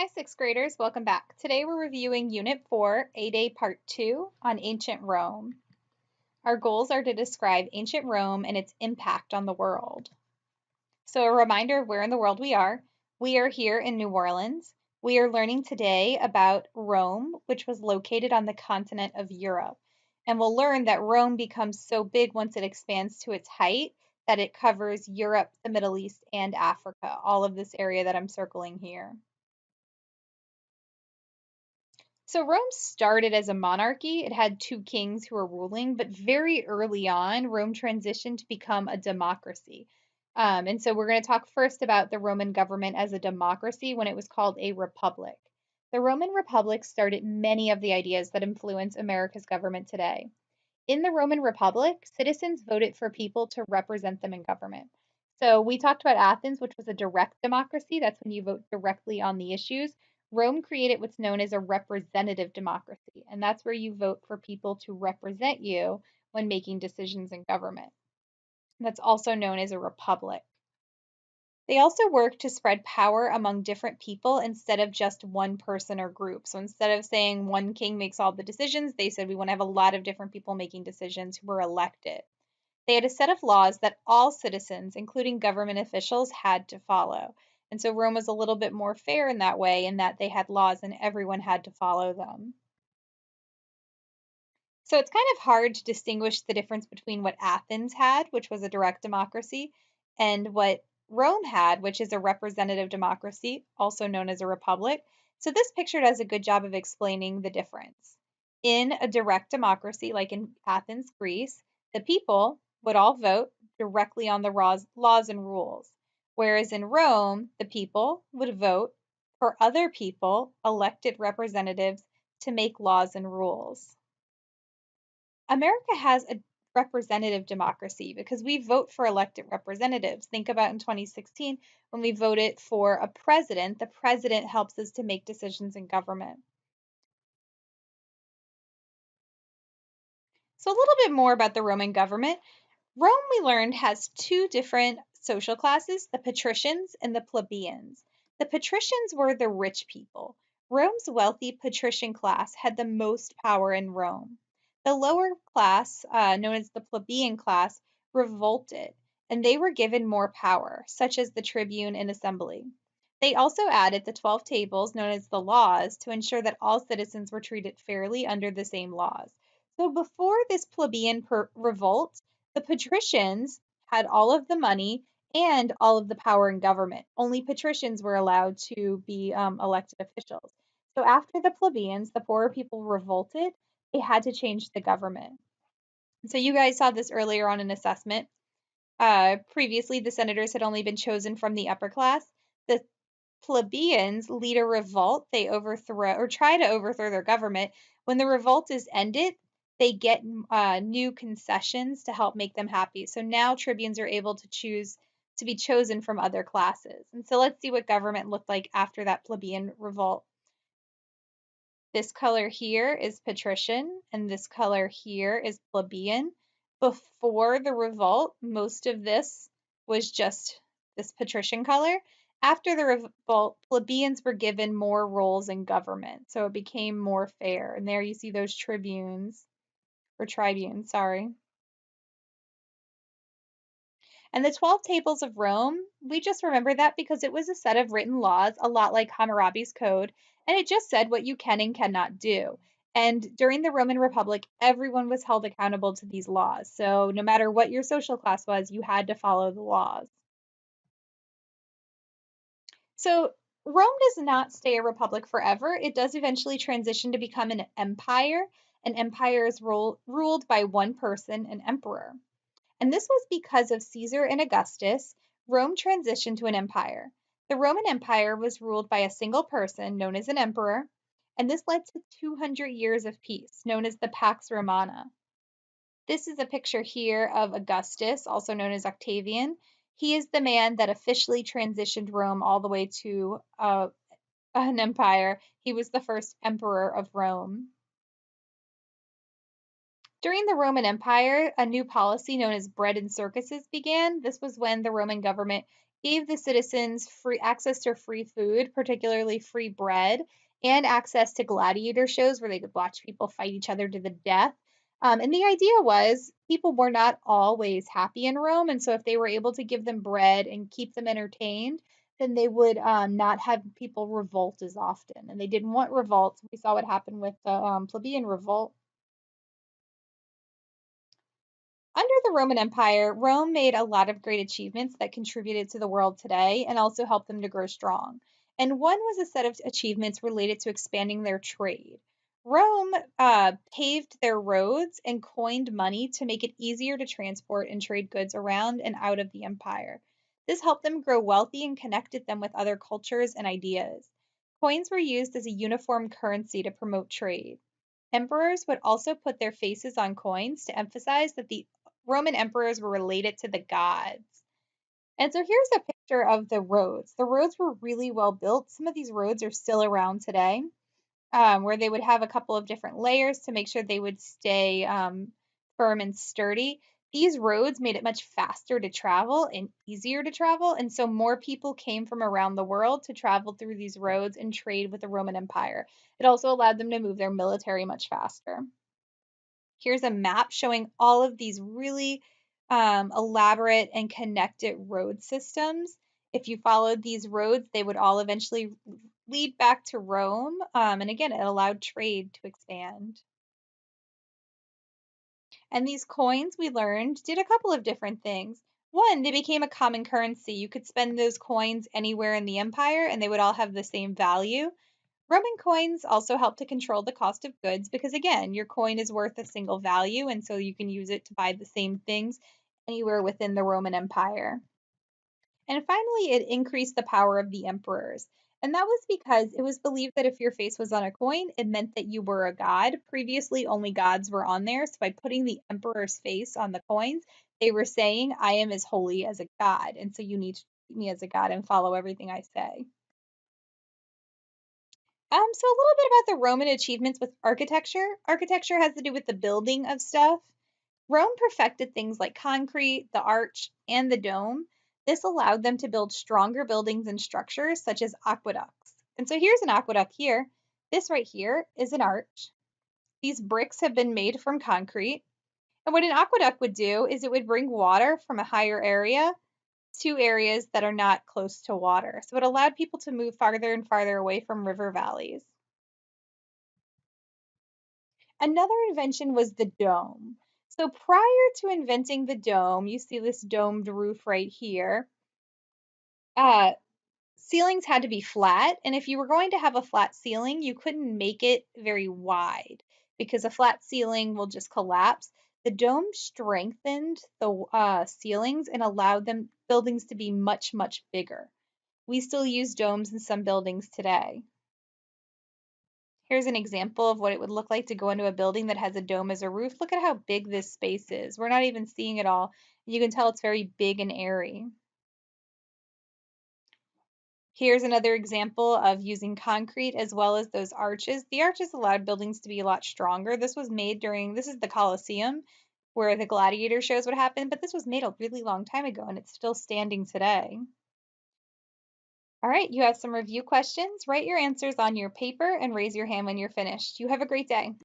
Hi, sixth graders. Welcome back. Today we're reviewing Unit 4, A-Day Part 2 on Ancient Rome. Our goals are to describe ancient Rome and its impact on the world. So a reminder of where in the world we are. We are here in New Orleans. We are learning today about Rome, which was located on the continent of Europe. And we'll learn that Rome becomes so big once it expands to its height that it covers Europe, the Middle East, and Africa, all of this area that I'm circling here. So Rome started as a monarchy. It had two kings who were ruling, but very early on, Rome transitioned to become a democracy. And so we're going to talk first about the Roman government as a democracy when it was called a republic. The Roman Republic started many of the ideas that influence America's government today. In the Roman Republic, citizens voted for people to represent them in government. So we talked about Athens, which was a direct democracy. That's when you vote directly on the issues. Rome created what's known as a representative democracy, and that's where you vote for people to represent you when making decisions in government. That's also known as a republic. They also work to spread power among different people instead of just one person or group. So instead of saying one king makes all the decisions, they said we want to have a lot of different people making decisions who were elected. They had a set of laws that all citizens, including government officials, had to follow. And so Rome was a little bit more fair in that way, in that they had laws and everyone had to follow them. So it's kind of hard to distinguish the difference between what Athens had, which was a direct democracy, and what Rome had, which is a representative democracy, also known as a republic. So this picture does a good job of explaining the difference. In a direct democracy, like in Athens, Greece, the people would all vote directly on the laws and rules. Whereas in Rome, the people would vote for other people, elected representatives, to make laws and rules. America has a representative democracy because we vote for elected representatives. Think about in 2016 when we voted for a president, the president helps us to make decisions in government. So, a little bit more about the Roman government. Rome, we learned, has two different social classes, the patricians and the plebeians. The patricians were the rich people. Rome's wealthy patrician class had the most power in Rome. The lower class, known as the plebeian class, revolted, and they were given more power, such as the tribune and assembly. They also added the 12 tables, known as the laws, to ensure that all citizens were treated fairly under the same laws. So before this plebeian revolt, the patricians had all of the money and all of the power in government. Only patricians were allowed to be elected officials. So after the plebeians, the poorer people revolted, they had to change the government. So you guys saw this earlier on in assessment. Previously, the senators had only been chosen from the upper class. The plebeians lead a revolt. They overthrow or try to overthrow their government. When the revolt is ended, they get new concessions to help make them happy. So now tribunes are able to choose to be chosen from other classes. And so let's see what government looked like after that plebeian revolt. This color here is patrician, and this color here is plebeian. Before the revolt, most of this was just this patrician color. After the revolt, plebeians were given more roles in government, so it became more fair. And there you see those tribunes, or tribunes, sorry. And the 12 Tables of Rome, we just remember that because it was a set of written laws, a lot like Hammurabi's Code, and it just said what you can and cannot do. And during the Roman Republic, everyone was held accountable to these laws. So no matter what your social class was, you had to follow the laws. So Rome does not stay a republic forever. It does eventually transition to become an empire. An empire is ruled by one person, an emperor. And this was because of Caesar and Augustus. Rome transitioned to an empire. The Roman Empire was ruled by a single person, known as an emperor, and this led to 200 years of peace, known as the Pax Romana. This is a picture here of Augustus, also known as Octavian. He is the man that officially transitioned Rome all the way to an empire. He was the first emperor of Rome. During the Roman Empire, a new policy known as bread and circuses began. This was when the Roman government gave the citizens free access to free food, particularly free bread, and access to gladiator shows where they could watch people fight each other to the death. And the idea was people were not always happy in Rome. And so if they were able to give them bread and keep them entertained, then they would not have people revolt as often. And they didn't want revolts. We saw what happened with the plebeian revolt. Under the Roman Empire, Rome made a lot of great achievements that contributed to the world today and also helped them to grow strong. And one was a set of achievements related to expanding their trade. Rome paved their roads and coined money to make it easier to transport and trade goods around and out of the empire. This helped them grow wealthy and connected them with other cultures and ideas. Coins were used as a uniform currency to promote trade. Emperors would also put their faces on coins to emphasize that the Roman emperors were related to the gods. And so here's a picture of the roads. The roads were really well built. Some of these roads are still around today, where they would have a couple of different layers to make sure they would stay firm and sturdy. These roads made it much faster to travel and easier to travel, and so more people came from around the world to travel through these roads and trade with the Roman Empire. It also allowed them to move their military much faster. Here's a map showing all of these really elaborate and connected road systems. If you followed these roads, they would all eventually lead back to Rome. And again, it allowed trade to expand. And these coins, we learned, did a couple of different things. One, they became a common currency. You could spend those coins anywhere in the empire and they would all have the same value. Roman coins also help to control the cost of goods because, again, your coin is worth a single value, and so you can use it to buy the same things anywhere within the Roman Empire. And finally, it increased the power of the emperors. And that was because it was believed that if your face was on a coin, it meant that you were a god. Previously, only gods were on there. So by putting the emperor's face on the coins, they were saying, I am as holy as a god. And so you need to treat me as a god and follow everything I say. So a little bit about the Roman achievements with architecture. Architecture has to do with the building of stuff. Rome perfected things like concrete, the arch, and the dome. This allowed them to build stronger buildings and structures such as aqueducts. And so here's an aqueduct here. This right here is an arch. These bricks have been made from concrete. And what an aqueduct would do is it would bring water from a higher area to areas that are not close to water. So it allowed people to move farther and farther away from river valleys. Another invention was the dome. So prior to inventing the dome, you see this domed roof right here. Uh, Ceilings had to be flat, and if you were going to have a flat ceiling, you couldn't make it very wide because a flat ceiling will just collapse. The dome strengthened the ceilings and allowed them buildings to be much, much bigger. We still use domes in some buildings today. Here's an example of what it would look like to go into a building that has a dome as a roof. Look at how big this space is. We're not even seeing it all. You can tell it's very big and airy. Here's another example of using concrete as well as those arches. The arches allowed buildings to be a lot stronger. This was made this is the Colosseum where the gladiator shows would happen, but this was made a really long time ago and it's still standing today. All right, you have some review questions. Write your answers on your paper and raise your hand when you're finished. You have a great day.